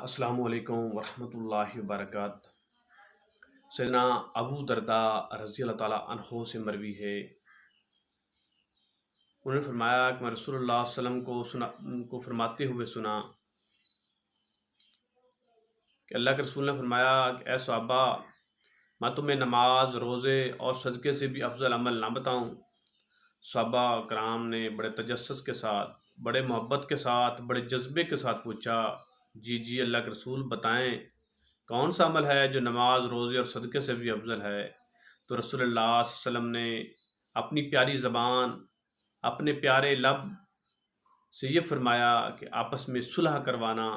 السلام علیکم ورحمۃ اللہ وبرکاتہ۔ سیدنا ابو دردہ رضی اللہ تعالیٰ عنہ سے مروی ہے، انہوں نے فرمایا کہ میں رسول اللہ صلی اللہ علیہ وسلم کو فرماتے ہوئے سنا کہ اللہ کے رسول نے فرمایا کہ اے صحابہ، میں تمہیں نماز، روزے اور صدقے سے بھی افضل عمل نہ بتاؤں؟ صحابہ کرام نے بڑے تجسس کے ساتھ، بڑے محبت کے ساتھ، بڑے جذبے کے ساتھ پوچھا، جی جی اللہ کے رسول بتائیں، کون سا عمل ہے جو نماز، روزے اور صدقے سے بھی افضل ہے؟ تو رسول اللہ صلی اللہ علیہ وسلم نے اپنی پیاری زبان، اپنے پیارے لب سے یہ فرمایا کہ آپس میں صلح کروانا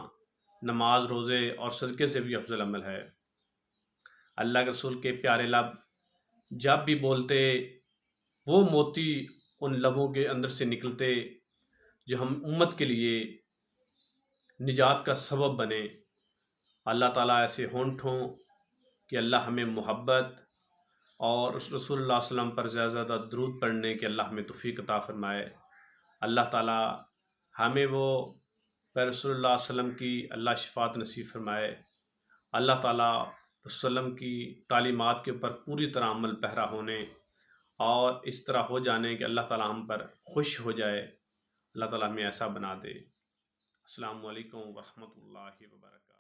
نماز، روزے اور صدقے سے بھی افضل عمل ہے۔ اللہ کے رسول کے پیارے لب جب بھی بولتے، وہ موتی ان لبوں کے اندر سے نکلتے جو ہم امت کے لیے نجات کا سبب بنے۔ اللہ تعالیٰ ایسے ہونٹوں کہ اللہ ہمیں محبت اور رسول اللہ صلی اللہ علیہ وسلم پر زیادہ زیادہ درود پڑھنے کے اللہ ہمیں توفیق عطا فرمائے۔ اللہ تعالیٰ ہمیں وہ رسول اللہ صلی اللہ علیہ وسلم کی اللہ شفاعت نصیب فرمائے۔ اللہ تعالیٰ رسول اللہ علیہ وسلم کی تعلیمات کے اوپر پوری طرح عمل پیرا ہونے اور اس طرح ہو جانے کہ اللہ تعالیٰ ہم پر خوش ہو جائے۔ اللہ تعالیٰ ہمیں ایسا بنا دے۔ السلام علیکم ورحمۃ اللہ وبرکاتہ۔